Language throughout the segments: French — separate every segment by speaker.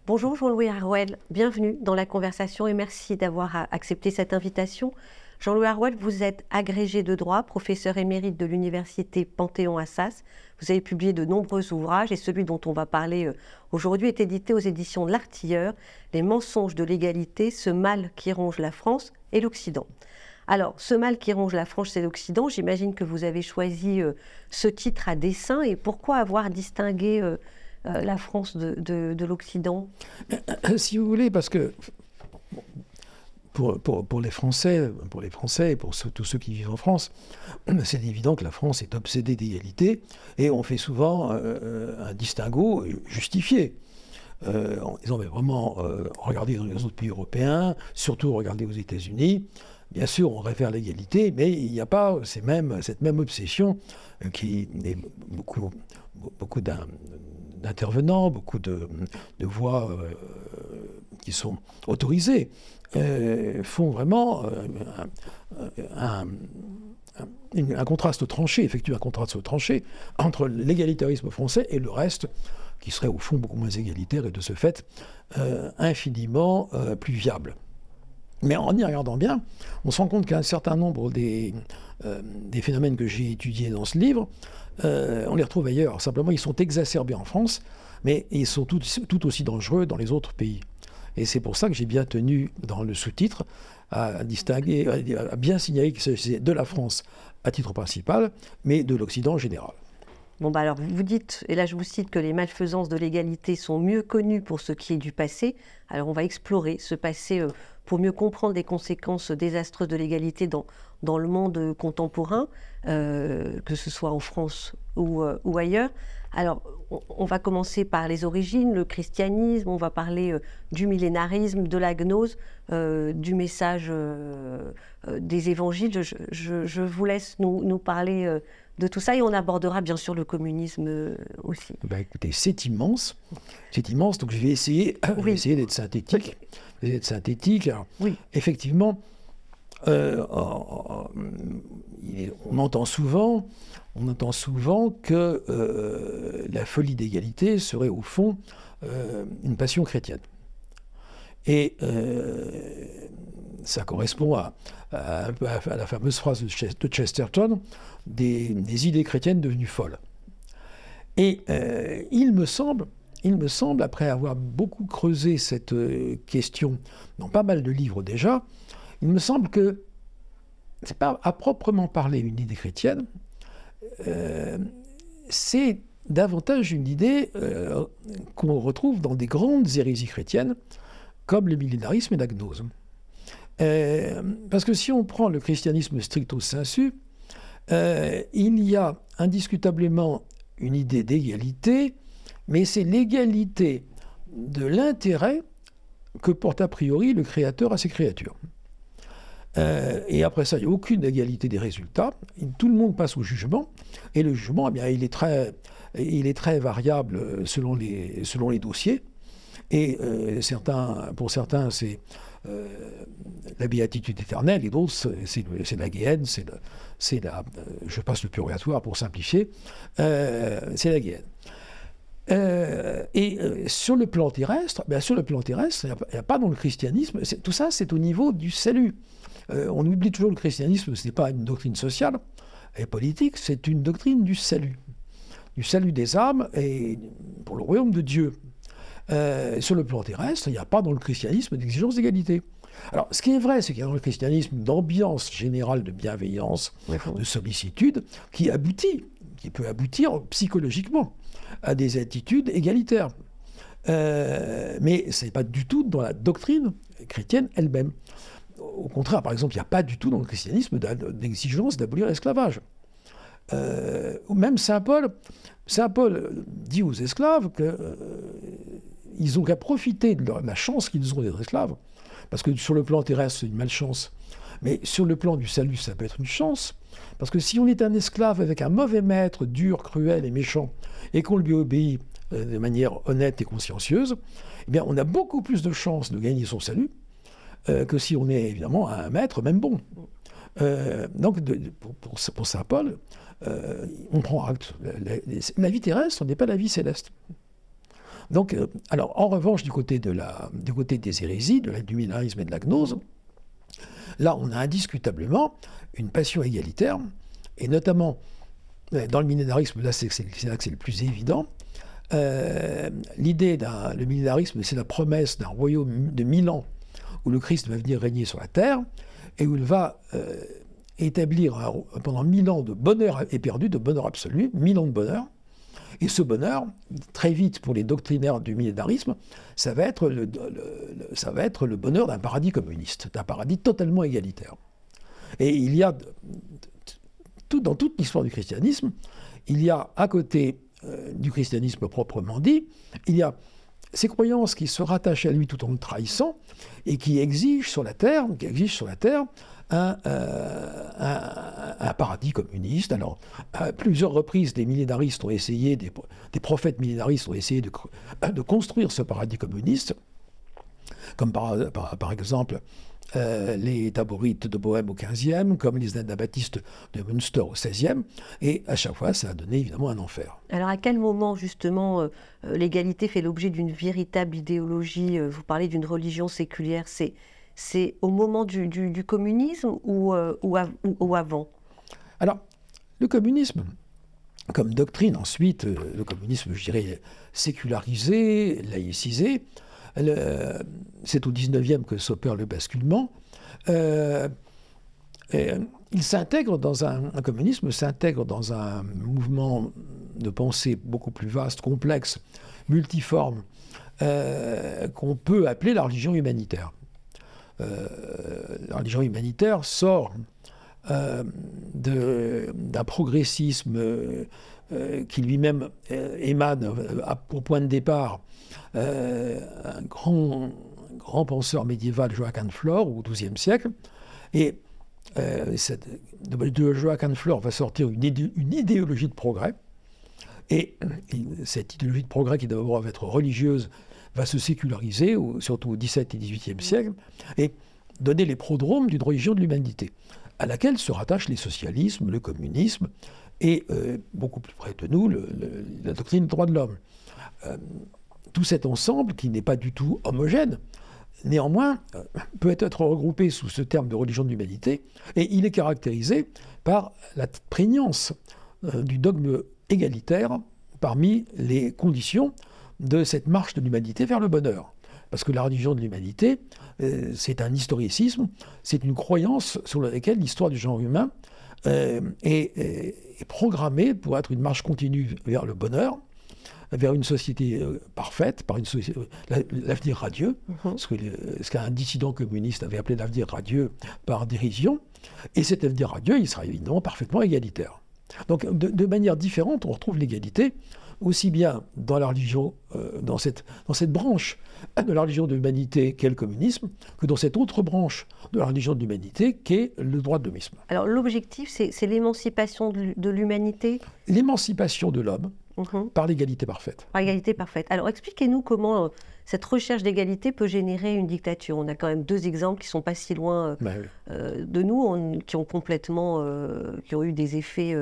Speaker 1: Bonjour Jean-Louis Harouel, bienvenue dans la conversation et merci d'avoir accepté cette invitation. Jean-Louis Harouel, vous êtes agrégé de droit, professeur émérite de l'université Panthéon-Assas. Vous avez publié de nombreux ouvrages et celui dont on va parler aujourd'hui est édité aux éditions L'Artilleur, Les mensonges de l'égalité, ce mal qui ronge la France et l'Occident. Alors, ce mal qui ronge la France et l'Occident, j'imagine que vous avez choisi ce titre à dessein et pourquoi avoir distingué la France de l'Occident?
Speaker 2: Si vous voulez, parce que pour les Français et pour tous ceux qui vivent en France, c'est évident que la France est obsédée d'égalité et on fait souvent un distinguo justifié. En disant, mais vraiment, regardez dans les autres pays européens, surtout regardez aux États-Unis, bien sûr, on réfère à l'égalité, mais il n'y a pas cette même obsession qui est beaucoup d'intervenants, beaucoup de voix qui sont autorisées, font vraiment un contraste tranché, effectuent un contraste tranché entre l'égalitarisme français et le reste, qui serait au fond beaucoup moins égalitaire et de ce fait infiniment plus viable. Mais en y regardant bien, on se rend compte qu'un certain nombre des phénomènes que j'ai étudiés dans ce livre, on les retrouve ailleurs. Simplement, ils sont exacerbés en France, mais ils sont tout aussi dangereux dans les autres pays. Et c'est pour ça que j'ai bien tenu, dans le sous-titre, à distinguer, à bien signaler qu'il s'agissait de la France à titre principal, mais de l'Occident en général.
Speaker 1: Bon, bah alors, vous dites, et là je vous cite, que les malfaisances de l'égalité sont mieux connues pour ce qui est du passé. Alors on va explorer ce passé pour mieux comprendre les conséquences désastreuses de l'égalité dans le monde contemporain, que ce soit en France ou ailleurs. Alors, on va commencer par les origines, le christianisme, on va parler du millénarisme, de la gnose, du message des évangiles. Je vous laisse nous parler de tout ça et on abordera bien sûr le communisme aussi.
Speaker 2: Ben écoutez, c'est immense, donc je vais essayer, d'être synthétique. Alors,
Speaker 1: oui.
Speaker 2: Effectivement, on entend souvent que la folie d'égalité serait au fond une passion chrétienne. Et ça correspond à la fameuse phrase de Chesterton, des idées chrétiennes devenues folles. Et il me semble, après avoir beaucoup creusé cette question dans pas mal de livres déjà, il me semble que c'est pas à proprement parler une idée chrétienne, c'est davantage une idée qu'on retrouve dans des grandes hérésies chrétiennes, comme le millénarisme et la gnose. Parce que si on prend le christianisme stricto sensu, il y a indiscutablement une idée d'égalité, mais c'est l'égalité de l'intérêt que porte a priori le Créateur à ses créatures. Et après ça, il n'y a aucune égalité des résultats. Tout le monde passe au jugement, et le jugement, eh bien, il est très variable selon les dossiers. Et pour certains, c'est la béatitude éternelle, et d'autres, c'est la guéhenne, je passe le purgatoire pour simplifier, c'est la guéhenne. Sur le plan terrestre, il n'y a pas dans le christianisme, tout ça c'est au niveau du salut. On oublie toujours le christianisme, ce n'est pas une doctrine sociale et politique, c'est une doctrine du salut des âmes et pour le royaume de Dieu. Sur le plan terrestre, il n'y a pas dans le christianisme d'exigence d'égalité. Alors, ce qui est vrai, c'est qu'il y a dans le christianisme une ambiance générale de bienveillance, de sollicitude, qui peut aboutir psychologiquement à des attitudes égalitaires. Mais ce n'est pas du tout dans la doctrine chrétienne elle-même. Au contraire, par exemple, il n'y a pas du tout dans le christianisme d'exigence d'abolir l'esclavage. Même Saint Paul dit aux esclaves qu'ils n'ont qu'à profiter de la chance qu'ils ont d'être esclaves, parce que sur le plan terrestre, c'est une malchance, mais sur le plan du salut, ça peut être une chance, parce que si on est un esclave avec un mauvais maître, dur, cruel et méchant, et qu'on lui obéit de manière honnête et consciencieuse, eh bien, on a beaucoup plus de chances de gagner son salut que si on est évidemment un maître, même bon. Donc, pour Saint Paul, on prend acte. La vie terrestre n'est pas la vie céleste. Donc, alors, en revanche, du côté des hérésies, du millénarisme et de la gnose, là, on a indiscutablement une passion égalitaire, et notamment, dans le millénarisme, là, c'est là que c'est le plus évident. L'idée le millénarisme, c'est la promesse d'un royaume de 1000 ans où le Christ va venir régner sur la terre et où il va établir pendant 1000 ans de bonheur éperdu, de bonheur absolu, 1000 ans de bonheur. Et ce bonheur, très vite pour les doctrinaires du millénarisme, ça va être le bonheur d'un paradis communiste, d'un paradis totalement égalitaire. Et il y a, dans toute l'histoire du christianisme, il y a à côté du christianisme proprement dit, il y a ces croyances qui se rattachent à lui tout en le trahissant et qui exigent sur la terre un paradis communiste. Alors, à plusieurs reprises, des millénaristes ont essayé, des prophètes millénaristes ont essayé de construire ce paradis communiste, comme par exemple les Taborites de Bohême au XVe, comme les anabaptistes de Münster au XVIe, et à chaque fois, ça a donné évidemment un enfer.
Speaker 1: Alors à quel moment, justement, l'égalité fait l'objet d'une véritable idéologie? Vous parlez d'une religion séculière, c'est au moment du communisme ou avant? Alors,
Speaker 2: le communisme, comme doctrine, ensuite, le communisme, je dirais, sécularisé, laïcisé, c'est au XIXe que s'opère le basculement. Il s'intègre un communisme s'intègre dans un mouvement de pensée beaucoup plus vaste, complexe, multiforme, qu'on peut appeler la religion humanitaire. La religion humanitaire sort d'un progressisme qui lui-même émane pour point de départ un grand penseur médiéval, Joachim Flor, au XIIe siècle. Et de Joachim Flor va sortir une idéologie de progrès. Et cette idéologie de progrès, qui d'abord va être religieuse, va se séculariser, surtout au XVIIe et XVIIIe siècle, et donner les prodromes d'une religion de l'humanité, à laquelle se rattachent les socialismes, le communisme, et beaucoup plus près de nous, la doctrine des droits de l'homme. Tout cet ensemble, qui n'est pas du tout homogène, néanmoins, peut être regroupé sous ce terme de religion de l'humanité, et il est caractérisé par la prégnance du dogme égalitaire parmi les conditions de cette marche de l'humanité vers le bonheur. Parce que la religion de l'humanité, c'est un historicisme, c'est une croyance sur laquelle l'histoire du genre humain est programmée pour être une marche continue vers le bonheur, vers une société parfaite, par l'avenir radieux, ce qu'un dissident communiste avait appelé l'avenir radieux par dérision. Et cet avenir radieux, il sera évidemment parfaitement égalitaire. Donc, de manière différente, on retrouve l'égalité, aussi bien dans la religion, dans cette branche de la religion de l'humanité qu'est le communisme, que dans cette autre branche de la religion de l'humanité qu'est le droit de l'homisme.
Speaker 1: Alors l'objectif, c'est l'émancipation de l'humanité?
Speaker 2: L'émancipation de l'homme par l'égalité parfaite.
Speaker 1: Par l'égalité parfaite. Alors expliquez-nous comment cette recherche d'égalité peut générer une dictature. On a quand même deux exemples qui ne sont pas si loin de nous, qui ont eu des effets...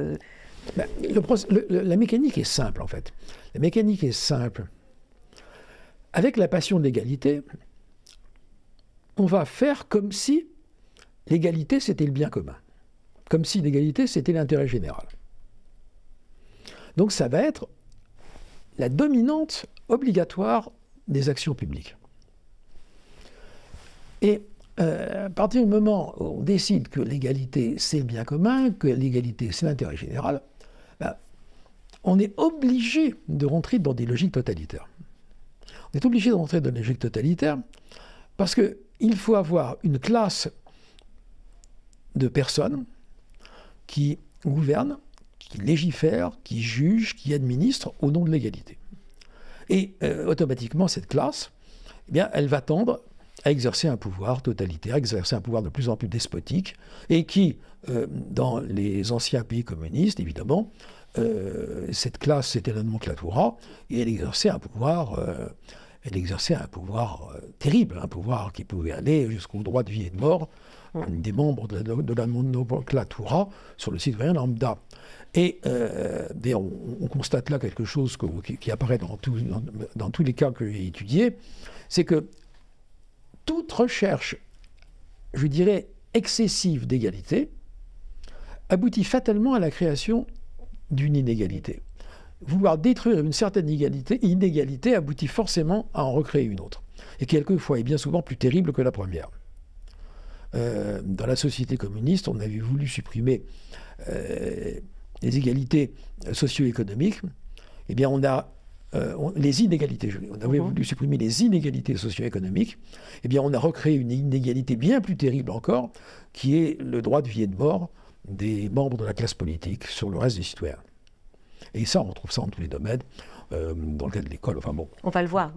Speaker 2: La mécanique est simple, en fait. La mécanique est simple. Avec la passion de l'égalité, on va faire comme si l'égalité, c'était le bien commun. Comme si l'égalité, c'était l'intérêt général. Donc ça va être la dominante obligatoire des actions publiques. Et à partir du moment où on décide que l'égalité, c'est le bien commun, que l'égalité, c'est l'intérêt général, on est obligé de rentrer dans des logiques totalitaires. On est obligé de rentrer dans des logiques totalitaires parce qu'il faut avoir une classe de personnes qui gouvernent, qui légifèrent, qui jugent, qui administrent au nom de l'égalité. Et automatiquement, cette classe, eh bien, elle va tendre à exercer un pouvoir totalitaire, à exercer un pouvoir de plus en plus despotique, et qui, dans les anciens pays communistes, évidemment, cette classe, c'était la nomenclatura, et elle exerçait un pouvoir elle exerçait un pouvoir terrible, un pouvoir qui pouvait aller jusqu'au droit de vie et de mort des membres de la nomenclatura sur le citoyen lambda. Et d'ailleurs, on constate là quelque chose qui apparaît dans tous les cas que j'ai étudiés, c'est que toute recherche, je dirais, excessive d'égalité aboutit fatalement à la création d'une inégalité. Vouloir détruire une certaine inégalité aboutit forcément à en recréer une autre, et quelquefois et bien souvent plus terrible que la première. Dans la société communiste, on avait voulu supprimer les égalités socio-économiques. Eh bien, on avait voulu supprimer les inégalités socio-économiques. Eh bien, on a recréé une inégalité bien plus terrible encore, qui est le droit de vie et de mort des membres de la classe politique sur le reste des citoyens. Et ça, on trouve ça dans tous les domaines, dans le cas de l'école. Enfin bon.
Speaker 1: On va le voir,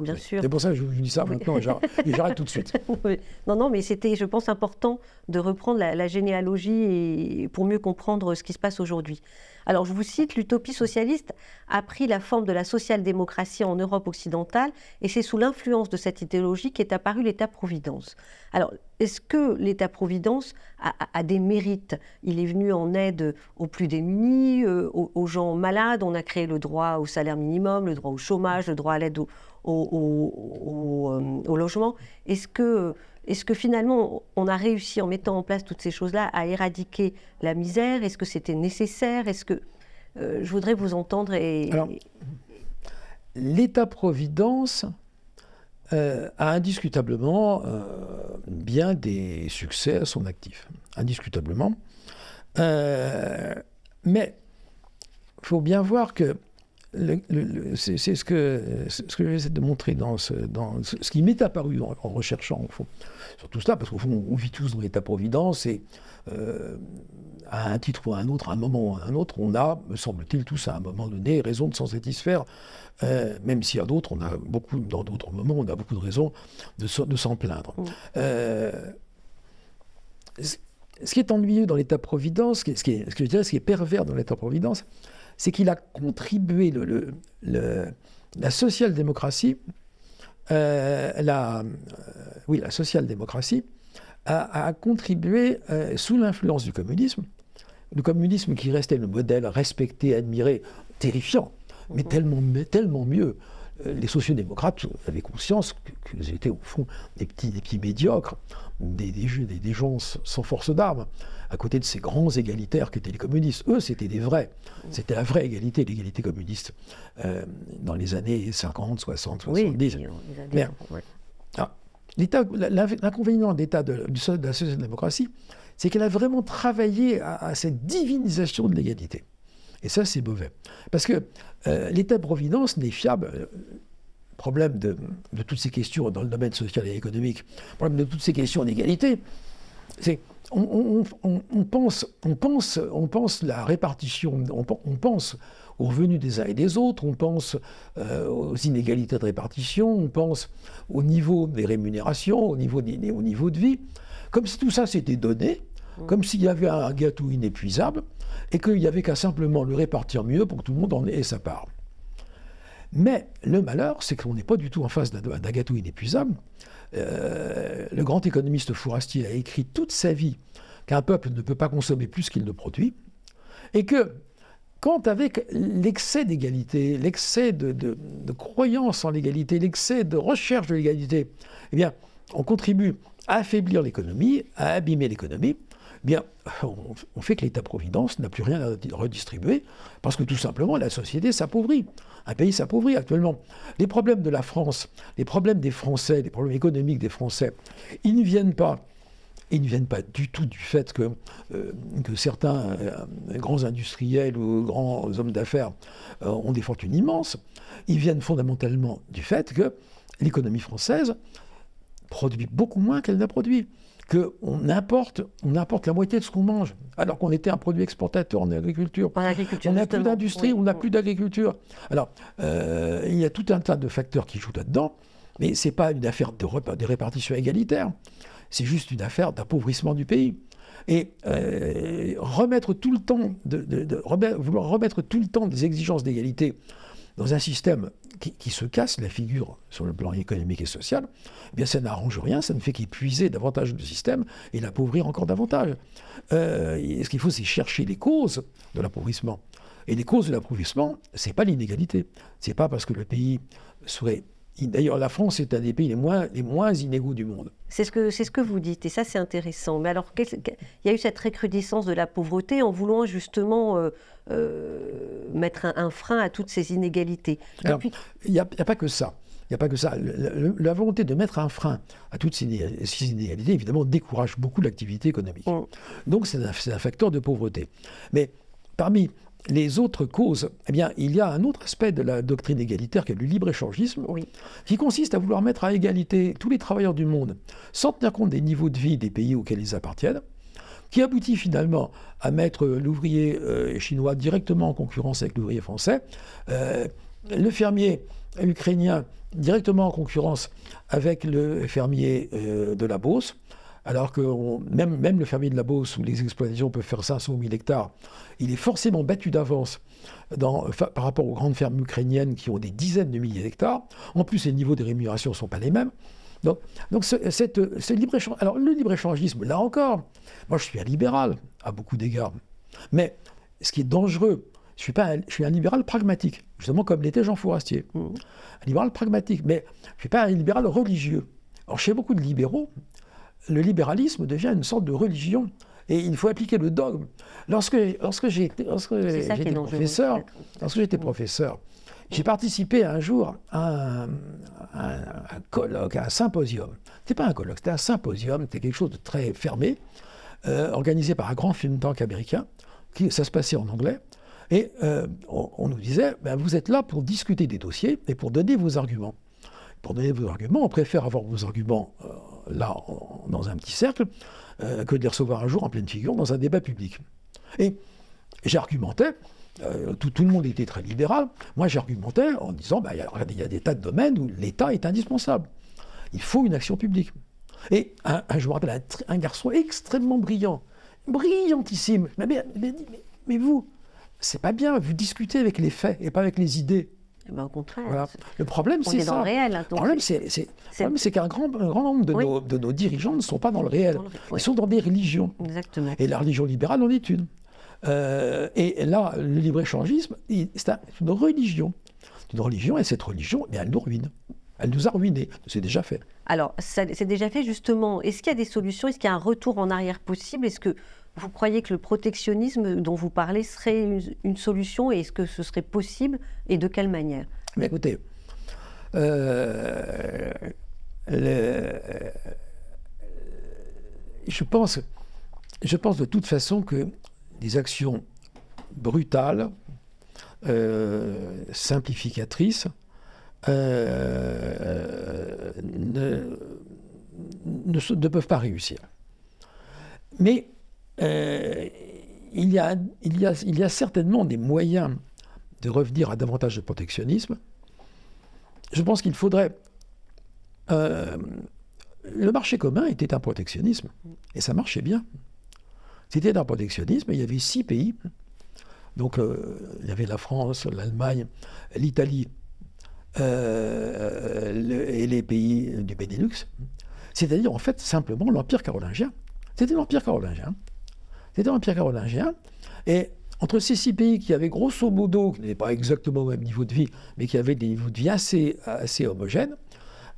Speaker 1: bien sûr.
Speaker 2: C'est pour ça que je vous dis ça maintenant, et j'arrête tout de suite.
Speaker 1: Oui. Non, mais c'était, je pense, important de reprendre la généalogie pour mieux comprendre ce qui se passe aujourd'hui. Alors, je vous cite, l'utopie socialiste a pris la forme de la social-démocratie en Europe occidentale, et c'est sous l'influence de cette idéologie qu'est apparu l'État-providence. Alors, est-ce que l'État-providence a des mérites? Il est venu en aide aux plus démunis, aux gens malades. On a créé le droit au salaire minimum, le droit au chômage, le droit à l'aide au logement. Est-ce que finalement, on a réussi, en mettant en place toutes ces choses-là, à éradiquer la misère? Est-ce que c'était nécessaire? Je voudrais vous entendre.
Speaker 2: Alors, l'État-providence a indiscutablement bien des succès à son actif. Indiscutablement. Mais il faut bien voir que c'est ce que j'essaie de montrer dans ce qui m'est apparu en recherchant, au fond, sur tout cela, parce qu'au fond, on vit tous dans l'État-providence, et à un titre ou à un autre, à un moment ou à un autre, on a, me semble-t-il, tous à un moment donné, raison de s'en satisfaire, même s'il y a d'autres, dans d'autres moments, on a beaucoup de raisons de s'en plaindre. Ce qui est ennuyeux dans l'État-providence, ce qui est pervers dans l'État-providence, c'est qu'il a contribué, la social-démocratie, la social-démocratie a contribué sous l'influence du communisme qui restait le modèle respecté, admiré, terrifiant, mais tellement mieux. Les sociodémocrates avaient conscience qu'ils étaient au fond des petits médiocres, des gens sans force d'armes, à côté de ces grands égalitaires qu'étaient les communistes. Eux, c'était des vrais. C'était la vraie égalité, l'égalité communiste, dans les années 50, 60, 70. Oui, l'inconvénient de la social-démocratie, c'est qu'elle a vraiment travaillé à cette divinisation de l'égalité. Et ça, c'est mauvais. Parce que l'État-providence n'est fiable. Problème de toutes ces questions dans le domaine social et économique, problème de toutes ces questions d'égalité, c'est on pense la répartition, on pense aux revenus des uns et des autres, on pense aux inégalités de répartition, on pense au niveau des rémunérations, au niveau de vie, comme si tout ça s'était donné, comme s'il y avait un gâteau inépuisable, et qu'il n'y avait qu'à simplement le répartir mieux pour que tout le monde en ait sa part. Mais le malheur, c'est qu'on n'est pas du tout en face d'un gâteau inépuisable. Le grand économiste Fourastier a écrit toute sa vie qu'un peuple ne peut pas consommer plus qu'il ne produit, et que quand avec l'excès d'égalité, l'excès de croyance en l'égalité, l'excès de recherche de l'égalité, eh bien, on contribue à affaiblir l'économie, à abîmer l'économie, eh bien, on fait que l'État-providence n'a plus rien à redistribuer, parce que tout simplement, la société s'appauvrit. Un pays s'appauvrit actuellement. Les problèmes de la France, les problèmes des Français, les problèmes économiques des Français, ils ne viennent pas du tout du fait que certains grands industriels ou grands hommes d'affaires ont des fortunes immenses. Ils viennent fondamentalement du fait que l'économie française produit beaucoup moins qu'elle n'a produit. Qu'on importe la moitié de ce qu'on mange, alors qu'on était un produit exportateur en agriculture. On n'a plus d'industrie, on n'a plus d'agriculture. Alors, il y a tout un tas de facteurs qui jouent là-dedans, mais ce n'est pas une affaire de répartition égalitaire, c'est juste une affaire d'appauvrissement du pays. Et vouloir remettre tout le temps des exigences d'égalité dans un système qui se casse la figure sur le plan économique et social, eh bien ça n'arrange rien, ça ne fait qu'épuiser davantage le système et l'appauvrir encore davantage. Ce qu'il faut, c'est chercher les causes de l'appauvrissement. Et les causes de l'appauvrissement, ce n'est pas l'inégalité. Ce n'est pas parce que le pays serait... D'ailleurs, la France est un des pays les moins inégaux du monde.
Speaker 1: C'est ce que vous dites, et ça c'est intéressant. Mais alors, il y a eu cette recrudescence de la pauvreté en voulant justement mettre un frein à toutes ces inégalités.
Speaker 2: Alors, il n'y a pas que ça. Il n'y a pas que ça. La volonté de mettre un frein à toutes ces inégalités, évidemment, décourage beaucoup l'activité économique. Donc, c'est un facteur de pauvreté. Mais parmi les autres causes, eh bien, il y a un autre aspect de la doctrine égalitaire qui est le libre-échangisme, qui consiste à vouloir mettre à égalité tous les travailleurs du monde sans tenir compte des niveaux de vie des pays auxquels ils appartiennent, qui aboutit finalement à mettre l'ouvrier chinois directement en concurrence avec l'ouvrier français, le fermier ukrainien directement en concurrence avec le fermier de la Beauce, alors que même le fermier de la Beauce, où les exploitations peuvent faire 500 ou 1000 hectares, il est forcément battu d'avance par rapport aux grandes fermes ukrainiennes qui ont des dizaines de milliers d'hectares. En plus, les niveaux de rémunération ne sont pas les mêmes. Donc ce libre-échange... Alors, le libre-échangisme, là encore, moi je suis un libéral, à beaucoup d'égards. Mais ce qui est dangereux, je suis un libéral pragmatique, justement comme l'était Jean Fourastier. Un libéral pragmatique, mais je ne suis pas un libéral religieux. Alors, chez beaucoup de libéraux, le libéralisme devient une sorte de religion et il faut appliquer le dogme. Lorsque j'étais professeur, j'ai participé un jour à un colloque, à un symposium. C'était pas un colloque, c'était un symposium, c'était quelque chose de très fermé, organisé par un grand think tank américain. Ça se passait en anglais. Et on nous disait, ben, vous êtes là pour discuter des dossiers et pour donner vos arguments. Pour donner vos arguments, on préfère avoir vos arguments là, dans un petit cercle, que de les recevoir un jour en pleine figure dans un débat public. Et j'argumentais, tout le monde était très libéral, moi j'argumentais en disant, bah, regardez, il y a des tas de domaines où l'État est indispensable. Il faut une action publique. Et je me rappelle un garçon extrêmement brillant, brillantissime, mais vous, c'est pas bien, vous discutez avec les faits et pas avec les idées.
Speaker 1: Ben, au contraire.
Speaker 2: Voilà. Le problème, c'est ça.
Speaker 1: Dans le réel, hein,
Speaker 2: le problème, c'est qu'un grand nombre de nos dirigeants ne sont pas dans le réel. Ils sont dans des religions.
Speaker 1: Exactement.
Speaker 2: Et la religion libérale en est une. Et là, le libre-échangisme, c'est une religion. Une religion, et cette religion, elle nous ruine. Elle nous a ruinés. C'est déjà fait.
Speaker 1: Alors, c'est déjà fait, justement. Est-ce qu'il y a des solutions? Est-ce qu'il y a un retour en arrière possible? Est-ce que vous croyez que le protectionnisme dont vous parlez serait une solution, et est-ce que ce serait possible et de quelle manière?
Speaker 2: Mais écoutez, je pense de toute façon que des actions brutales, simplificatrices, ne peuvent pas réussir. Mais il y a certainement des moyens de revenir à davantage de protectionnisme. Je pense qu'il faudrait... le marché commun était un protectionnisme, et ça marchait bien. C'était un protectionnisme, il y avait 6 pays. Donc il y avait la France, l'Allemagne, l'Italie et les pays du Benelux. C'est-à-dire, en fait, simplement l'Empire carolingien. C'était l'Empire carolingien. C'était l'Empire carolingien. Et entre ces 6 pays qui avaient grosso modo, qui n'étaient pas exactement au même niveau de vie, mais qui avaient des niveaux de vie assez homogènes,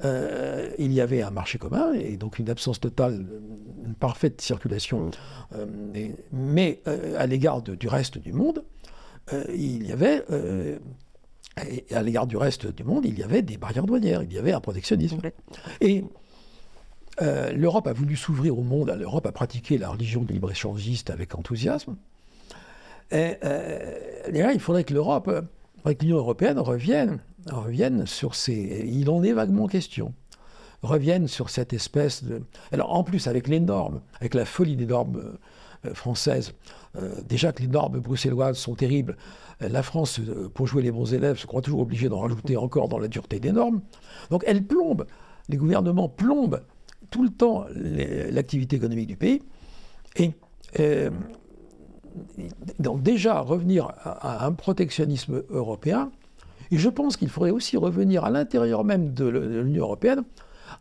Speaker 2: il y avait un marché commun, et donc une absence totale, une parfaite circulation, mais à l'égard du reste du monde, il y avait... et à l'égard du reste du monde, il y avait des barrières douanières, il y avait un protectionnisme. Et l'Europe a voulu s'ouvrir au monde, l'Europe a pratiqué la religion libre-échangiste avec enthousiasme. Et là, il faudrait que l'Union européenne revienne sur ces... Il en est vaguement question. Revienne sur cette espèce de... Alors, en plus, avec les normes, avec la folie des normes françaises, déjà que les normes bruxelloises sont terribles, la France, pour jouer les bons élèves, se croit toujours obligée d'en rajouter encore dans la dureté des normes. Donc, elle plombe, les gouvernements plombent tout le temps l'activité économique du pays. Et donc déjà, revenir à un protectionnisme européen, Et je pense qu'il faudrait aussi revenir à l'intérieur même de l'Union européenne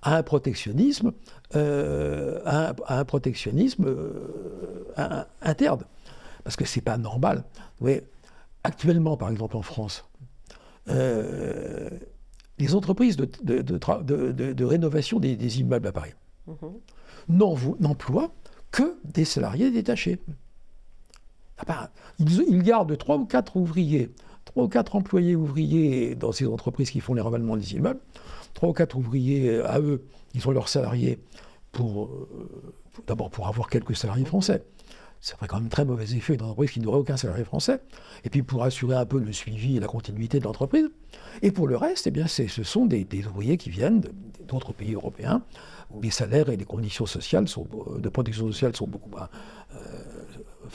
Speaker 2: à un protectionnisme, interne. Parce que ce n'est pas normal. Vous voyez, actuellement, par exemple, en France, les entreprises de rénovation des immeubles à Paris n'emploient que des salariés détachés. Ils gardent 3 ou 4 ouvriers, 3 ou 4 employés ouvriers dans ces entreprises qui font les renouvellement des immeubles, 3 ou 4 ouvriers à eux, ils sont leurs salariés d'abord pour avoir quelques salariés français. Ça ferait quand même très mauvais effet d'une entreprise qui n'aurait aucun salarié français. Et puis pour assurer un peu le suivi et la continuité de l'entreprise. Et pour le reste, eh bien, ce sont des ouvriers qui viennent d'autres pays européens où les salaires et les conditions sociales de protection sociale sont beaucoup moins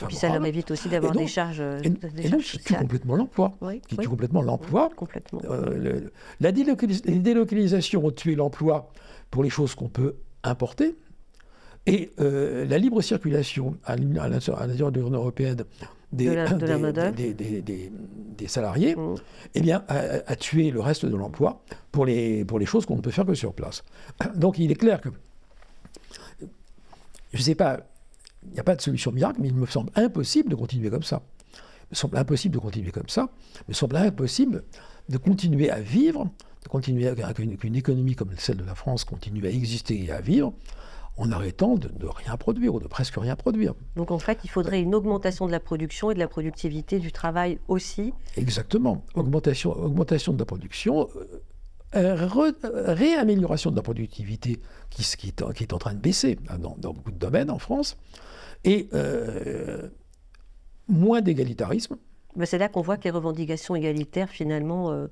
Speaker 1: et puis ça leur évite aussi d'avoir des charges
Speaker 2: et donc, qui tue complètement l'emploi. Qui tue complètement l'emploi.
Speaker 1: Complètement.
Speaker 2: Les délocalisations ont tué l'emploi pour les choses qu'on peut importer. Et la libre circulation à l'intérieur de l'Union européenne des salariés eh bien, a tué le reste de l'emploi pour les choses qu'on ne peut faire que sur place. Donc il est clair que, je ne sais pas, il n'y a pas de solution miracle, mais il me semble impossible de continuer comme ça. Il me semble impossible de continuer comme ça. Il me semble impossible de continuer à vivre, de continuer qu'une économie comme celle de la France continue à exister et à vivre, en arrêtant de rien produire, ou de presque rien produire.
Speaker 1: Donc en fait, il faudrait une augmentation de la production et de la productivité du travail aussi.
Speaker 2: Exactement. Augmentation de la production, réamélioration de la productivité qui est en train de baisser dans beaucoup de domaines en France, et moins d'égalitarisme.
Speaker 1: Ben c'est là qu'on voit que les revendications égalitaires, finalement,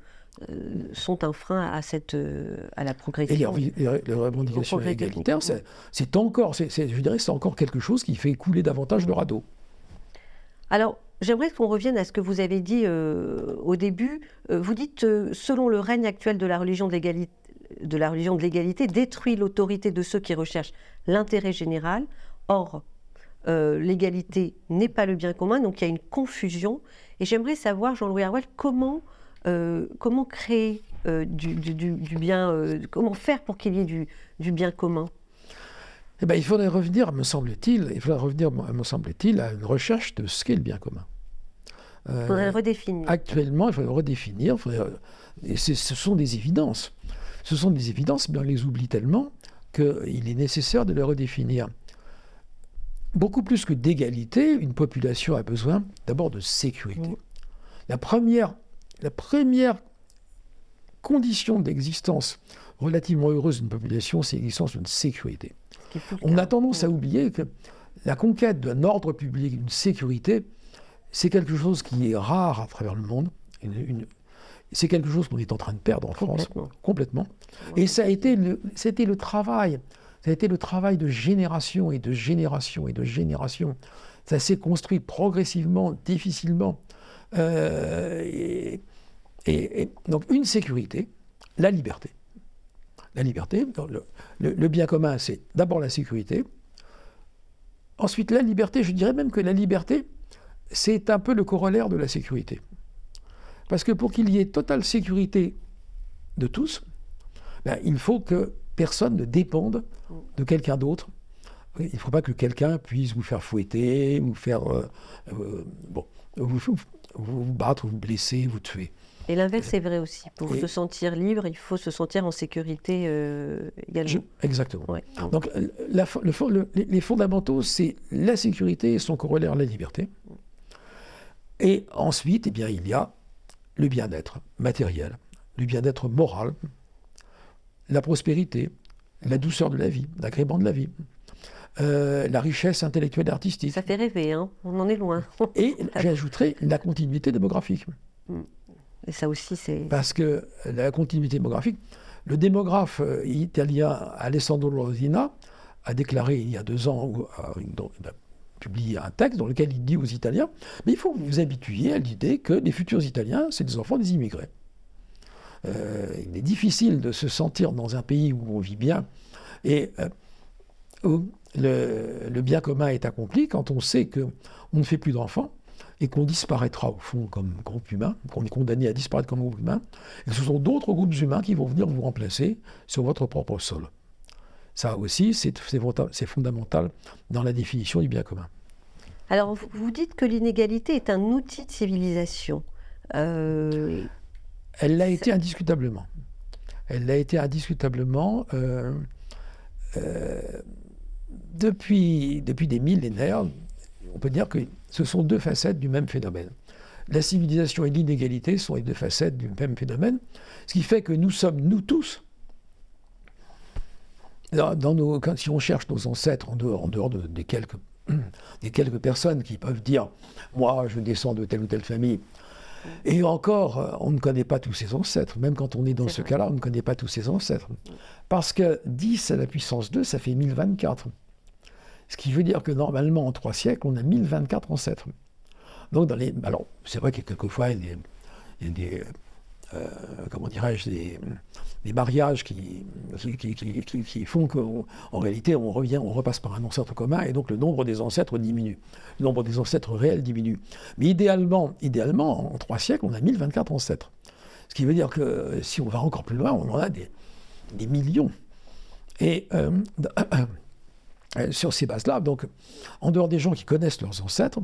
Speaker 1: sont un frein à la progression.
Speaker 2: Et les revendications égalitaires, c'est encore quelque chose qui fait couler davantage de radeaux.
Speaker 1: Alors, j'aimerais qu'on revienne à ce que vous avez dit au début. Vous dites, selon le règne actuel de la religion de l'égalité, détruit l'autorité de ceux qui recherchent l'intérêt général. Or, l'égalité n'est pas le bien commun, donc il y a une confusion. Et j'aimerais savoir, Jean-Louis Harouel, comment créer du bien, comment faire pour qu'il y ait du bien commun?
Speaker 2: Eh bien, il faudrait revenir, me semble-t-il, à une recherche de ce qu'est le bien commun.
Speaker 1: Il faudrait le redéfinir.
Speaker 2: Actuellement, il faudrait le redéfinir. Et ce sont des évidences. Ce sont des évidences, mais on les oublie tellement qu'il est nécessaire de les redéfinir. Beaucoup plus que d'égalité, une population a besoin d'abord de sécurité. La première condition d'existence relativement heureuse d'une population, c'est l'existence d'une sécurité. On a tendance à oublier que la conquête d'un ordre public, d'une sécurité, c'est quelque chose qui est rare à travers le monde. C'est quelque chose qu'on est en train de perdre en France, complètement. Et c'était le travail. Ça a été le travail de génération et de génération et de génération. Ça s'est construit progressivement, difficilement. Et donc une sécurité, la liberté. La liberté, le bien commun, c'est d'abord la sécurité. Ensuite, la liberté, je dirais même que la liberté, c'est un peu le corollaire de la sécurité. Parce que pour qu'il y ait totale sécurité de tous, ben, il faut que personne ne dépende de quelqu'un d'autre. Il ne faut pas que quelqu'un puisse vous faire fouetter, vous faire vous battre, vous blesser, vous tuer.
Speaker 1: Et l'inverse est vrai aussi. Pour se sentir libre, il faut se sentir en sécurité également.
Speaker 2: Exactement.
Speaker 1: Ouais.
Speaker 2: Donc les fondamentaux, c'est la sécurité et son corollaire, la liberté. Et ensuite, eh bien, il y a le bien-être matériel, le bien-être moral, la prospérité, la douceur de la vie, l'agrément de la vie, la richesse intellectuelle et artistique.
Speaker 1: Ça fait rêver, hein, on en est loin.
Speaker 2: Et j'ajouterais la continuité démographique.
Speaker 1: Et ça aussi, c'est... Parce
Speaker 2: que la continuité démographique, le démographe italien Alessandro Rosina a déclaré il y a 2 ans, il a publié un texte dans lequel il dit aux Italiens, mais il faut que vous vous habituiez à l'idée que les futurs Italiens, c'est des enfants des immigrés. Il est difficile de se sentir dans un pays où on vit bien et où le bien commun est accompli quand on sait qu'on ne fait plus d'enfants et qu'on disparaîtra au fond comme groupe humain, qu'on est condamné à disparaître comme groupe humain, et que ce sont d'autres groupes humains qui vont venir vous remplacer sur votre propre sol. Ça aussi, c'est fondamental dans la définition du bien commun.
Speaker 1: Alors, vous dites que l'inégalité est un outil de civilisation.
Speaker 2: Elle l'a été indiscutablement. Elle l'a été indiscutablement depuis des millénaires. On peut dire que ce sont deux facettes du même phénomène. La civilisation et l'inégalité sont les deux facettes du même phénomène, ce qui fait que nous sommes, nous tous, si on cherche nos ancêtres en dehors des quelques personnes qui peuvent dire « moi, je descends de telle ou telle famille », et encore, on ne connaît pas tous ses ancêtres. Même quand on est dans ce cas-là, on ne connaît pas tous ses ancêtres. Parce que 10 à la puissance 2, ça fait 1024. Ce qui veut dire que normalement, en 3 siècles, on a 1024 ancêtres. Donc, alors, c'est vrai qu'il y a quelquefois des comment dirais-je, des mariages qui font qu'en réalité, on repasse par un ancêtre commun, et donc le nombre des ancêtres diminue. Le nombre des ancêtres réels diminue. Mais idéalement, en 3 siècles, on a 1024 ancêtres. Ce qui veut dire que si on va encore plus loin, on en a des millions. Et sur ces bases-là, donc, en dehors des gens qui connaissent leurs ancêtres,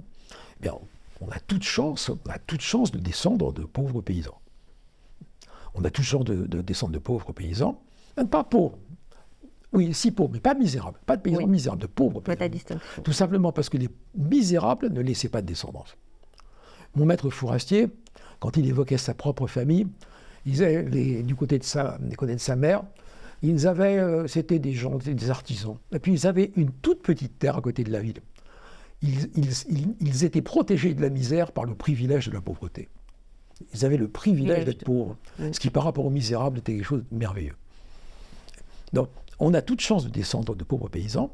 Speaker 2: eh bien, on a toute chance de descendre de pauvres paysans. On a toute chance de descendre de pauvres paysans. Pas pauvres, oui, si pauvres, mais pas misérables. Pas de paysans misérables, de pauvres paysans. Tout simplement parce que les misérables ne laissaient pas de descendance. Mon maître fourastier, quand il évoquait sa propre famille, il disait, du côté de sa mère, c'était des gens, des artisans. Et puis ils avaient une toute petite terre à côté de la ville. Ils étaient protégés de la misère par le privilège de la pauvreté. Ils avaient le privilège d'être pauvres, ce qui par rapport aux misérables était quelque chose de merveilleux. Donc on a toute chance de descendre de pauvres paysans,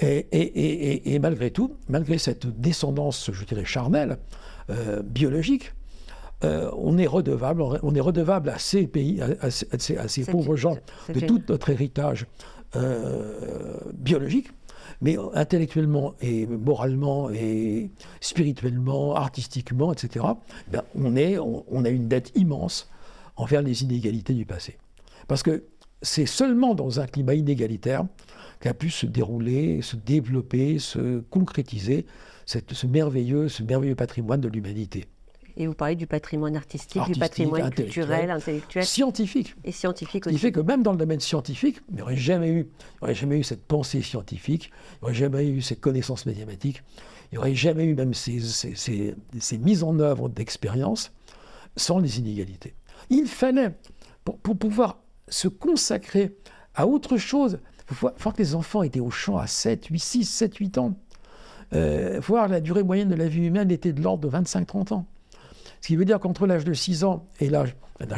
Speaker 2: et malgré tout, malgré cette descendance, je dirais, charnelle, biologique, on est redevable à ces pays, à ces pauvres gens, de tout notre héritage biologique, mais intellectuellement et moralement et spirituellement, artistiquement, etc., ben on a une dette immense envers les inégalités du passé. Parce que c'est seulement dans un climat inégalitaire qu'a pu se dérouler, se développer, se concrétiser ce merveilleux patrimoine de l'humanité.
Speaker 1: Et vous parlez du patrimoine artistique, du patrimoine culturel, intellectuel.
Speaker 2: Scientifique.
Speaker 1: Et scientifique aussi.
Speaker 2: Ce qui fait que même dans le domaine scientifique, il n'y aurait jamais eu cette pensée scientifique, il n'y aurait jamais eu ces connaissances mathématiques, il n'y aurait jamais eu même ces mises en œuvre d'expériences sans les inégalités. Il fallait, pour pouvoir se consacrer à autre chose, il faut voir que les enfants étaient au champ à 7, 8 ans. Voir la durée moyenne de la vie humaine était de l'ordre de 25-30 ans. Ce qui veut dire qu'entre l'âge de 6 ans et l'âge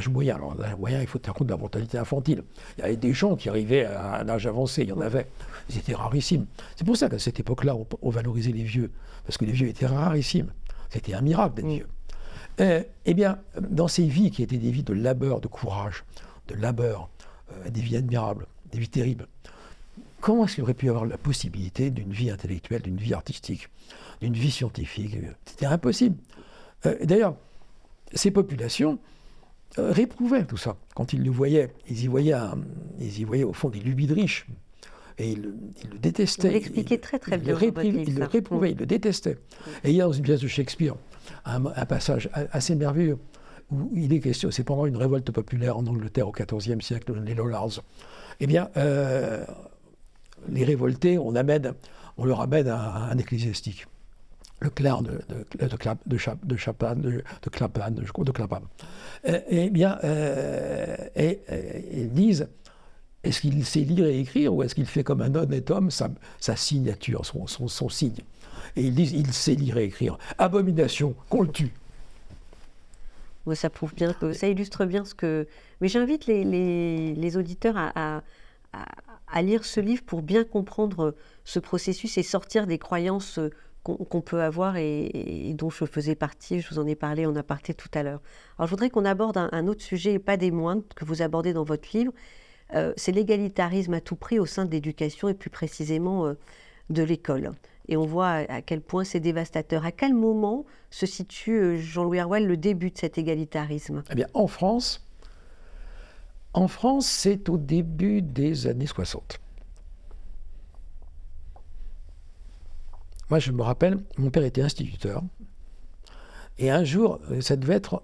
Speaker 2: moyen, alors l'âge moyen, il faut tenir compte de la mortalité infantile. Il y avait des gens qui arrivaient à un âge avancé, il y en avait, ils étaient rarissimes. C'est pour ça qu'à cette époque-là, on valorisait les vieux, parce que les vieux étaient rarissimes. C'était un miracle d'être vieux. Eh bien, dans ces vies qui étaient des vies de labeur, de courage, de labeur, des vies admirables, des vies terribles, comment est-ce qu'il aurait pu y avoir la possibilité d'une vie intellectuelle, d'une vie artistique, d'une vie scientifique? C'était impossible. D'ailleurs, ces populations réprouvaient tout ça. Quand ils le voyaient, ils y voyaient au fond des lubies de riches. Et ils le détestaient.
Speaker 1: Vous l'expliquez très très bien.
Speaker 2: Ils le réprouvaient, ils le détestaient. Et il y a dans une pièce de Shakespeare un passage assez merveilleux où il est question, c'est pendant une révolte populaire en Angleterre au XIVe siècle, les Lollards. Eh bien, les révoltés, on leur amène un ecclésiastique. Le clerc de Clapham. Eh bien, ils disent, est-ce qu'il sait lire et écrire ou est-ce qu'il fait comme un honnête homme sa signature, son signe? Et ils disent, il sait lire et écrire. Abomination, qu'on le tue.
Speaker 1: Ça prouve bien que ça illustre bien ce que. Mais j'invite les auditeurs à lire ce livre pour bien comprendre ce processus et sortir des croyances qu'on peut avoir et dont je faisais partie, je vous en ai parlé en aparté tout à l'heure. Alors je voudrais qu'on aborde un autre sujet, et pas des moindres, que vous abordez dans votre livre, c'est l'égalitarisme à tout prix au sein de l'éducation et plus précisément de l'école. Et on voit à quel point c'est dévastateur. À quel moment se situe, Jean-Louis Herouel, le début de cet égalitarisme?
Speaker 2: Eh bien, en France, c'est au début des années 60. Moi, je me rappelle, mon père était instituteur. Et un jour, ça devait être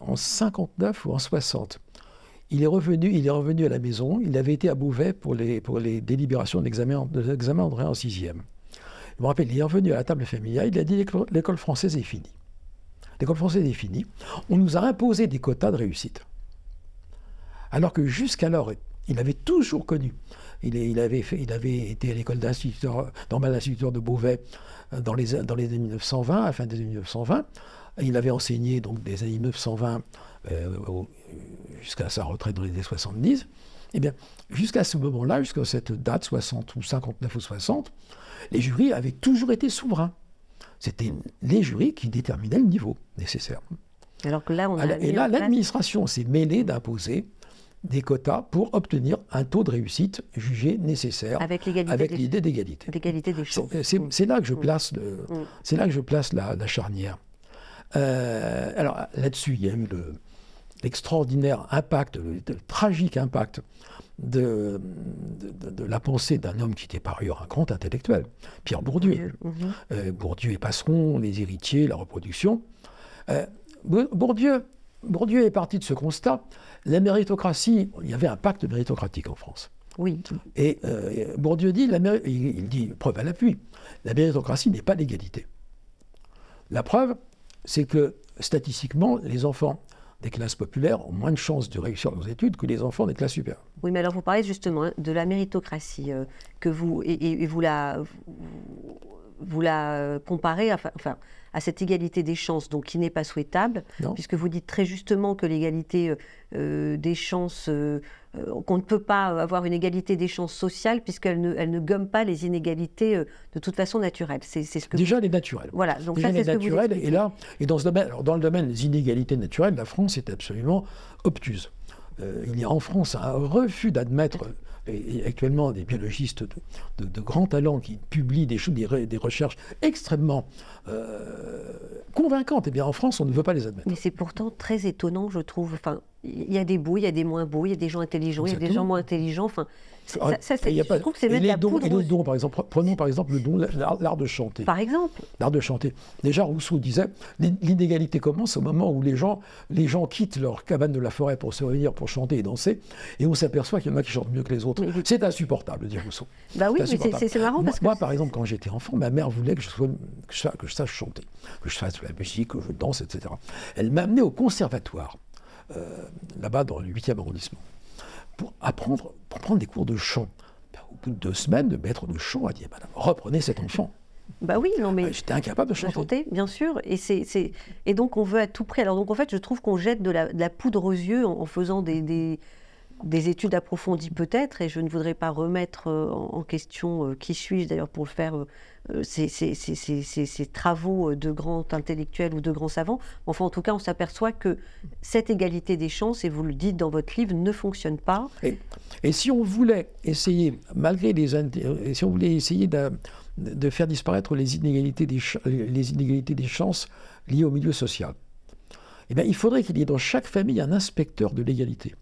Speaker 2: en 59 ou en 60. Il est revenu à la maison. Il avait été à Beauvais pour les délibérations de l'examen d'entrée en 6e. Je me rappelle, il est revenu à la table familiale. Il a dit l'école française est finie. L'école française est finie. On nous a imposé des quotas de réussite. Alors que jusqu'alors, il avait toujours connu. Il avait été à l'école normale d'instituteur de Beauvais dans les années 1920, à la fin des années 1920. Il avait enseigné donc des années 1920 jusqu'à sa retraite dans les années 70. Eh bien, jusqu'à ce moment-là, jusqu'à cette date, 60 ou 59 ou 60, les jurys avaient toujours été souverains. C'était les jurys qui déterminaient le niveau nécessaire.
Speaker 1: Alors que là,
Speaker 2: l'administration s'est mêlée d'imposer des quotas pour obtenir un taux de réussite jugé nécessaire avec l'idée d'égalité.
Speaker 1: L'égalité des chances.
Speaker 2: C'est là que je place, c'est là que je place la charnière. Alors là-dessus, il y a eu l'extraordinaire impact, le tragique impact de la pensée d'un homme qui était par ailleurs un grand intellectuel, Pierre Bourdieu. Bourdieu et Passeron, les héritiers, la reproduction. Bourdieu est parti de ce constat. La méritocratie, il y avait un pacte méritocratique en France.
Speaker 1: Oui.
Speaker 2: Et Bourdieu dit, il dit, preuve à l'appui, la méritocratie n'est pas l'égalité. La preuve, c'est que statistiquement, les enfants des classes populaires ont moins de chances de réussir leurs études que les enfants des classes supérieures.
Speaker 1: Oui, mais alors vous parlez justement de la méritocratie que vous la comparez à cette égalité des chances, donc qui n'est pas souhaitable, puisque vous dites très justement que l'égalité des chances, qu'on ne peut pas avoir une égalité des chances sociales, puisqu'elle ne gomme pas les inégalités de toute façon naturelles. C'est ce que
Speaker 2: déjà, les naturelles.
Speaker 1: Voilà, donc
Speaker 2: déjà,
Speaker 1: ça, c'est ce que vous expliquez.
Speaker 2: Et dans ce domaine, alors dans le domaine des inégalités naturelles, la France est absolument obtuse. Il y a en France un refus d'admettre, et actuellement des biologistes de grand talent qui publient des recherches extrêmement convaincantes. Eh bien, en France, on ne veut pas les admettre.
Speaker 1: Mais c'est pourtant très étonnant, je trouve. Enfin, il y a des beaux, il y a des moins beaux, il y a des gens intelligents, il y a des gens moins intelligents. Enfin, je trouve que c'est mettre la poudre.
Speaker 2: Et les dons, par exemple, prenons par exemple le don, l'art de chanter.
Speaker 1: Par exemple.
Speaker 2: L'art de chanter. Déjà, Rousseau disait, l'inégalité commence au moment où les gens quittent leur cabane de la forêt pour se réunir, pour chanter et danser, et on s'aperçoit qu'il y en a qui chantent mieux que les autres. C'est insupportable, dit Rousseau.
Speaker 1: Bah oui, mais c'est marrant parce que...
Speaker 2: Moi, par exemple, quand j'étais enfant, ma mère voulait que je sache chanter, que je fasse de la musique, que je danse, etc. Elle m'a amené au conservatoire, là-bas dans le 8e arrondissement, pour prendre des cours de chant. Au bout de 2 semaines, le maître de chant a dit, madame, reprenez cet enfant.
Speaker 1: Bah oui, non mais...
Speaker 2: J'étais incapable de chanter.
Speaker 1: Bien sûr, et donc on veut à tout prix. Alors donc en fait, je trouve qu'on jette de la poudre aux yeux en faisant des études approfondies peut-être, et je ne voudrais pas remettre en question qui suis-je d'ailleurs pour le faire, ces travaux de grands intellectuels ou de grands savants. Enfin, en tout cas, on s'aperçoit que cette égalité des chances, et vous le dites dans votre livre, ne fonctionne pas.
Speaker 2: Et si on voulait essayer, si on voulait essayer de faire disparaître les inégalités des chances liées au milieu social, eh bien, il faudrait qu'il y ait dans chaque famille un inspecteur de l'égalité.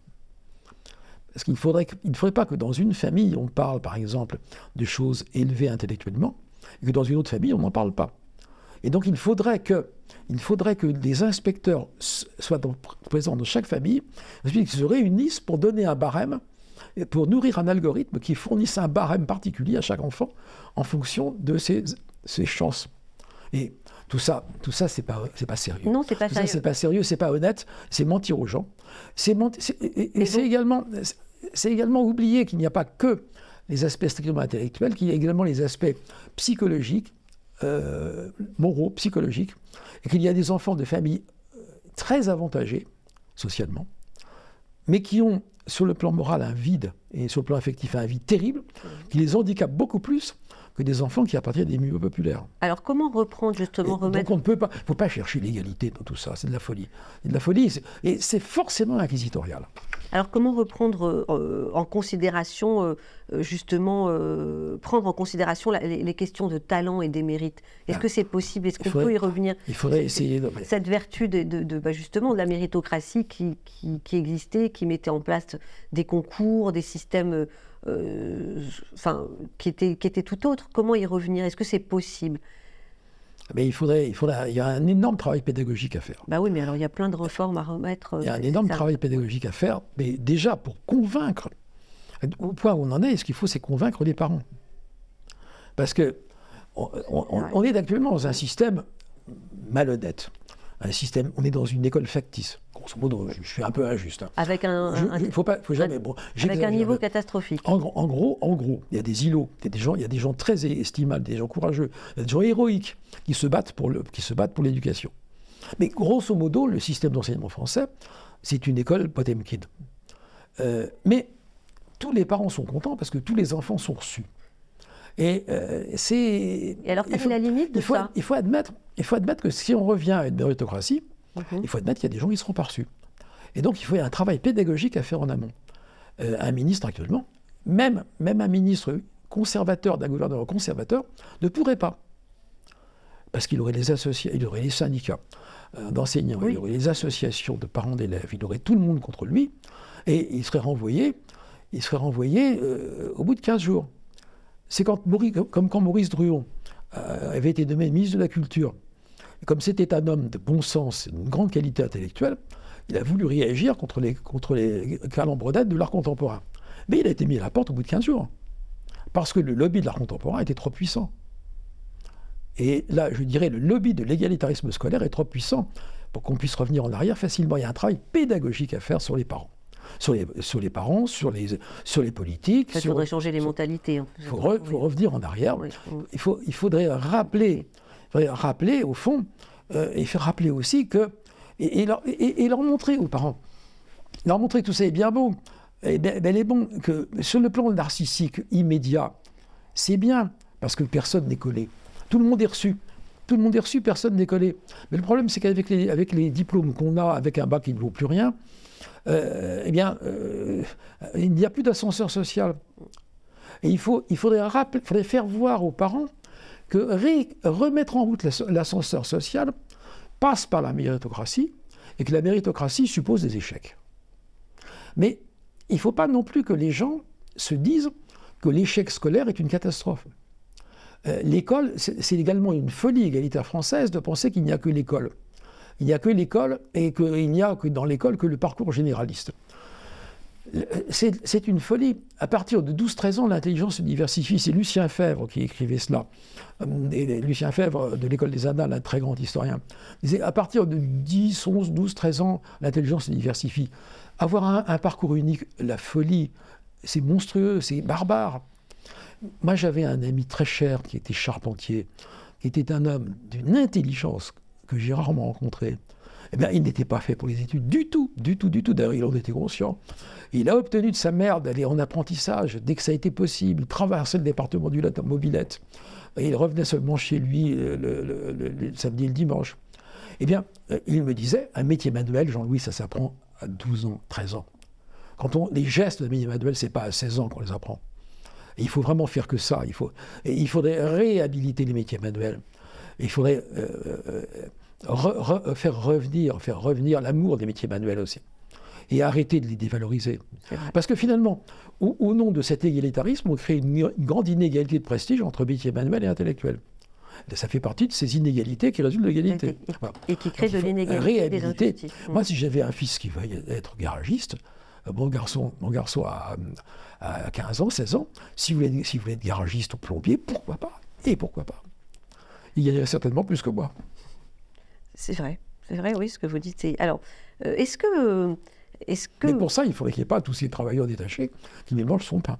Speaker 2: Parce qu'il ne faudrait pas que dans une famille, on parle, par exemple, de choses élevées intellectuellement, et que dans une autre famille, on n'en parle pas. Et donc, il faudrait que des inspecteurs soient présents dans chaque famille, qu'ils se réunissent pour donner un barème, pour nourrir un algorithme qui fournisse un barème particulier à chaque enfant en fonction de ses chances. Et tout ça, c'est pas sérieux.
Speaker 1: Non, c'est pas sérieux.
Speaker 2: C'est pas sérieux, c'est pas honnête, c'est mentir aux gens. C'est également oublier qu'il n'y a pas que les aspects strictement intellectuels, qu'il y a également les aspects psychologiques, moraux, psychologiques, et qu'il y a des enfants de familles très avantagés socialement, mais qui ont sur le plan moral un vide et sur le plan affectif un vide terrible, qui les handicape beaucoup plus que des enfants qui appartiennent à des milieux populaires.
Speaker 1: Alors comment reprendre justement, remettre...
Speaker 2: Donc on ne faut pas chercher l'égalité dans tout ça, c'est de la folie. C'est de la folie, et c'est forcément inquisitorial.
Speaker 1: Alors, comment reprendre en considération, justement, prendre en considération les questions de talent et des mérites? Est-ce que c'est possible? Est-ce qu'on peut y revenir?
Speaker 2: Il faudrait essayer.
Speaker 1: Cette vertu justement, de la méritocratie qui existait, qui mettait en place des concours, des systèmes qui étaient tout autres. Comment y revenir? Est-ce que c'est possible?
Speaker 2: Mais il y a un énorme travail pédagogique à faire.
Speaker 1: Bah oui, mais alors il y a plein de réformes à remettre.
Speaker 2: Il y a un énorme travail pédagogique à faire, mais déjà pour convaincre, au point où on en est, ce qu'il faut, c'est convaincre les parents. Parce que on est actuellement dans un système malhonnête. On est dans une école factice. Grosso modo, je suis un peu injuste.
Speaker 1: Avec
Speaker 2: avec
Speaker 1: un niveau catastrophique.
Speaker 2: En gros, il y a des îlots, il y a des gens très estimables, des gens courageux, il y a des gens héroïques qui se battent pour l'éducation. Mais grosso modo, le système d'enseignement français, c'est une école Potemkin. Mais tous les parents sont contents parce que tous les enfants sont reçus. Et
Speaker 1: alors, quelle est la limite de ça?
Speaker 2: Il faut admettre que si on revient à une méritocratie, il faut admettre qu'il y a des gens qui ne seront pas reçus. Et donc, il faut y avoir un travail pédagogique à faire en amont. Un ministre, actuellement, même un ministre conservateur d'un gouvernement conservateur, ne pourrait pas. Parce qu'il aurait il aurait les syndicats d'enseignants, il aurait les associations de parents d'élèves, il aurait tout le monde contre lui, et il serait renvoyé au bout de 15 jours. C'est comme quand Maurice Druon avait été nommé ministre de la Culture. Et comme c'était un homme de bon sens, d'une grande qualité intellectuelle, il a voulu réagir contre les calembredaines de l'art contemporain. Mais il a été mis à la porte au bout de 15 jours. Parce que le lobby de l'art contemporain était trop puissant. Et là, je dirais, le lobby de l'égalitarisme scolaire est trop puissant pour qu'on puisse revenir en arrière facilement. Il y a un travail pédagogique à faire sur les parents. Sur les parents, sur les politiques.
Speaker 1: Il faudrait changer les mentalités.
Speaker 2: Il faut revenir en arrière. Oui. Il faudrait rappeler, au fond, et faire rappeler aussi que... Et leur montrer aux parents. Leur montrer que tout ça est bien beau. Et elle est bon que sur le plan narcissique immédiat, c'est bien, parce que personne n'est collé. Tout le monde est reçu. Tout le monde est reçu, personne n'est collé. Mais le problème, c'est qu'avec les diplômes qu'on a, avec un bac qui ne vaut plus rien, il n'y a plus d'ascenseur social. Et il faudrait faire voir aux parents que remettre en route l'ascenseur social passe par la méritocratie, et que la méritocratie suppose des échecs. Mais il ne faut pas non plus que les gens se disent que l'échec scolaire est une catastrophe. L'école, c'est également une folie égalitaire française de penser qu'il n'y a que l'école. Il n'y a que l'école et qu'il n'y a que dans l'école que le parcours généraliste. C'est une folie. À partir de 12-13 ans, l'intelligence se diversifie. C'est Lucien Febvre qui écrivait cela. Et Lucien Febvre, de l'École des Annales, un très grand historien, disait à partir de 10, 11, 12, 13 ans, l'intelligence se diversifie. Avoir un parcours unique, la folie, c'est monstrueux, c'est barbare. Moi, j'avais un ami très cher qui était charpentier, qui était un homme d'une intelligence que j'ai rarement rencontré. Eh bien, il n'était pas fait pour les études du tout. D'ailleurs, il en était conscient. Il a obtenu de sa mère d'aller en apprentissage dès que ça a été possible. Il traversait le département du Lot en mobilette. Et il revenait seulement chez lui le samedi et le dimanche. Eh bien, il me disait, un métier manuel, Jean-Louis, ça s'apprend à 12 ans, 13 ans. Les gestes de métier manuel, ce n'est pas à 16 ans qu'on les apprend. Et il faut vraiment faire que ça. Il faudrait réhabiliter les métiers manuels. Il faudrait faire revenir l'amour des métiers manuels aussi. Et arrêter de les dévaloriser. Parce que finalement, au nom de cet égalitarisme, on crée une grande inégalité de prestige entre métiers manuels et intellectuels. Ça fait partie de ces inégalités qui résultent de l'égalité.
Speaker 1: Et qui créent de l'inégalité des injustices.
Speaker 2: Moi, si j'avais un fils qui veut être garagiste, mon garçon à 15 ans, 16 ans, s'il voulait être garagiste ou plombier, pourquoi pas? Et pourquoi pas? Il gagnerait certainement plus que moi.
Speaker 1: C'est vrai, oui, ce que vous dites. Alors, est-ce que...
Speaker 2: Mais pour ça, il faudrait qu'il n'y ait pas tous ces travailleurs détachés qui ne mangent son pain.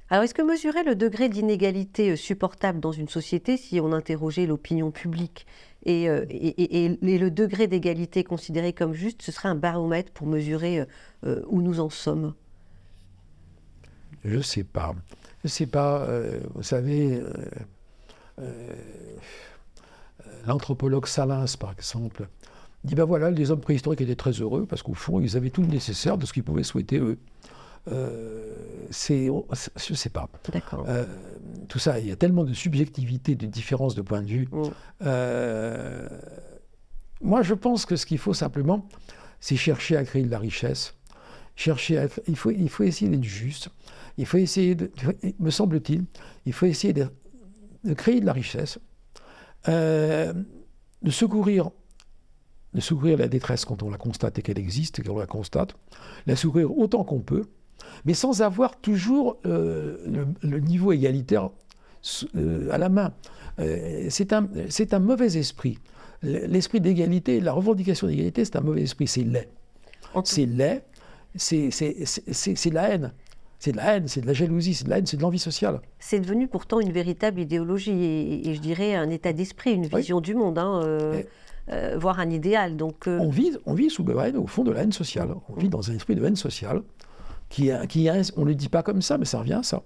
Speaker 1: Alors, est-ce que mesurer le degré d'inégalité supportable dans une société, si on interrogeait l'opinion publique, et le degré d'égalité considéré comme juste, ce serait un baromètre pour mesurer où nous en sommes?
Speaker 2: Je ne sais pas. Vous savez, l'anthropologue Salins, par exemple, dit, ben voilà, les hommes préhistoriques étaient très heureux, parce qu'au fond, ils avaient tout le nécessaire de ce qu'ils pouvaient souhaiter, eux. Je ne sais pas.
Speaker 1: D'accord.
Speaker 2: Tout ça, il y a tellement de subjectivité, de différences de point de vue. Moi, je pense que ce qu'il faut simplement, c'est chercher à créer de la richesse. Il faut essayer d'être juste. Il faut essayer, me semble-t-il, il faut essayer de créer de la richesse, de secourir la détresse quand on la constate et qu'elle existe, et qu'on la constate, la secourir autant qu'on peut, mais sans avoir toujours le niveau égalitaire à la main. C'est un mauvais esprit. L'esprit d'égalité, la revendication d'égalité, c'est un mauvais esprit, c'est laid. C'est laid, c'est de la haine. C'est de la haine, c'est de la jalousie, c'est de la haine, c'est de l'envie sociale.
Speaker 1: C'est devenu pourtant une véritable idéologie et je dirais un état d'esprit, une vision du monde, voire un idéal. Donc,
Speaker 2: on vit sous le haine, au fond de la haine sociale. On vit dans un esprit de haine sociale on ne le dit pas comme ça, mais ça revient à ça.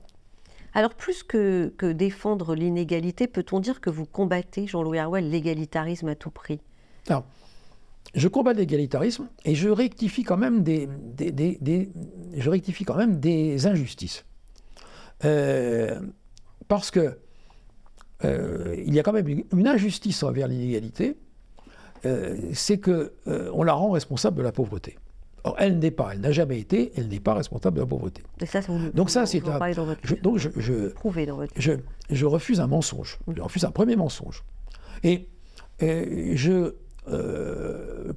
Speaker 1: Alors plus que défendre l'inégalité, peut-on dire que vous combattez, Jean-Louis Harouel, l'égalitarisme à tout prix?
Speaker 2: Alors, je combats l'égalitarisme et je rectifie quand même des injustices. Parce que il y a quand même une injustice envers l'inégalité, c'est qu'on la rend responsable de la pauvreté. Or, elle n'a jamais été, elle n'est pas responsable de la pauvreté.
Speaker 1: Et ça,
Speaker 2: donc ça, c'est je refuse un mensonge. Je refuse un premier mensonge. Et je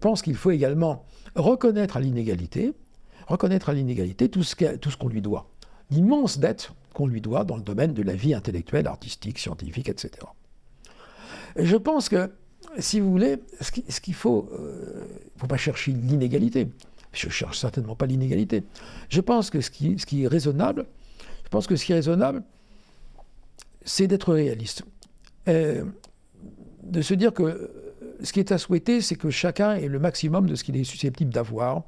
Speaker 2: pense qu'il faut également reconnaître à l'inégalité tout ce qu'on lui doit. L'immense dette qu'on lui doit dans le domaine de la vie intellectuelle, artistique, scientifique, etc. Et je pense que, si vous voulez, ce qu'il faut, faut pas chercher l'inégalité. Je ne cherche certainement pas l'inégalité. Je pense que ce qui est raisonnable, c'est d'être réaliste. De se dire que ce qui est à souhaiter, c'est que chacun ait le maximum de ce qu'il est susceptible d'avoir,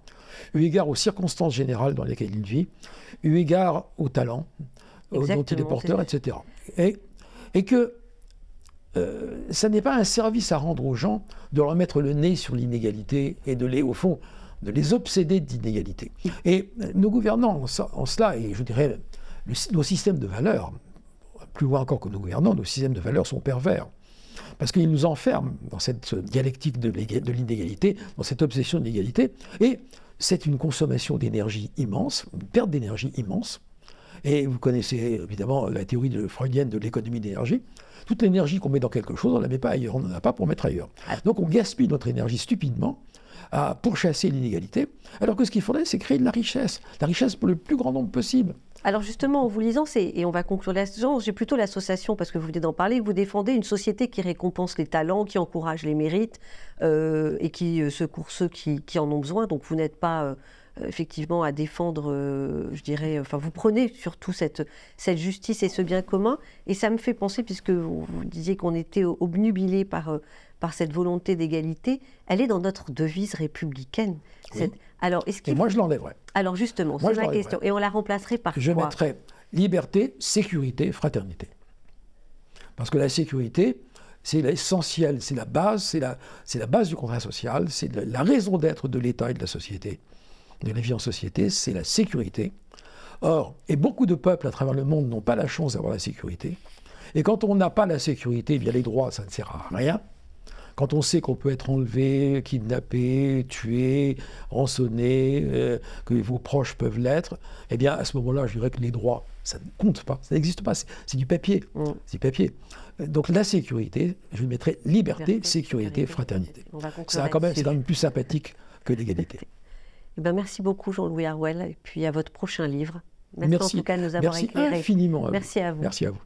Speaker 2: eu égard aux circonstances générales dans lesquelles il vit, eu égard au talent dont il est porteur, etc. Et que ça n'est pas un service à rendre aux gens de leur mettre le nez sur l'inégalité et au fond, de les obséder d'inégalité. Et nos gouvernants, en cela, et je dirais, nos systèmes de valeurs, plus loin encore que nos gouvernants, nos systèmes de valeurs sont pervers. Parce qu'ils nous enferment dans cette dialectique de l'inégalité, dans cette obsession de l'égalité, et c'est une consommation d'énergie immense, une perte d'énergie immense. Et vous connaissez évidemment la théorie freudienne de l'économie d'énergie. Toute l'énergie qu'on met dans quelque chose, on ne la met pas ailleurs, on n'en a pas pour mettre ailleurs. Donc on gaspille notre énergie stupidement à pourchasser l'inégalité, alors que ce qu'il faudrait, c'est créer de la richesse pour le plus grand nombre possible.
Speaker 1: Alors justement, en vous lisant, et on va conclure là-dedans, j'ai plutôt l'association, parce que vous venez d'en parler, vous défendez une société qui récompense les talents, qui encourage les mérites et qui secourt ceux qui en ont besoin. Donc vous n'êtes pas effectivement à défendre, je dirais, enfin vous prenez surtout cette justice et ce bien commun. Et ça me fait penser, puisque vous disiez qu'on était obnubilé par cette volonté d'égalité, elle est dans notre devise républicaine.
Speaker 2: Oui.
Speaker 1: Alors,
Speaker 2: et moi, je l'enlèverais.
Speaker 1: Alors justement, c'est ma question. Et on la remplacerait par quoi?
Speaker 2: Je mettrais liberté, sécurité, fraternité. Parce que la sécurité, c'est l'essentiel, c'est la base, c'est la base du contrat social, c'est la raison d'être de l'État et de la société, de la vie en société, c'est la sécurité. Or, et beaucoup de peuples à travers le monde n'ont pas la chance d'avoir la sécurité. Et quand on n'a pas la sécurité, eh bien les droits, ça ne sert à rien. Quand on sait qu'on peut être enlevé, kidnappé, tué, rançonné, que vos proches peuvent l'être, eh bien, à ce moment-là, je dirais que les droits, ça ne compte pas, ça n'existe pas, c'est du papier. C'est du papier. Donc la sécurité, je mettrais liberté, sécurité, fraternité. C'est quand même plus sympathique que l'égalité.
Speaker 1: Eh bien, merci beaucoup, Jean-Louis Harouel, et puis à votre prochain livre. Merci en tout cas de nous avoir éclairés.
Speaker 2: Merci infiniment à vous.
Speaker 1: Merci à vous.
Speaker 2: Merci à vous.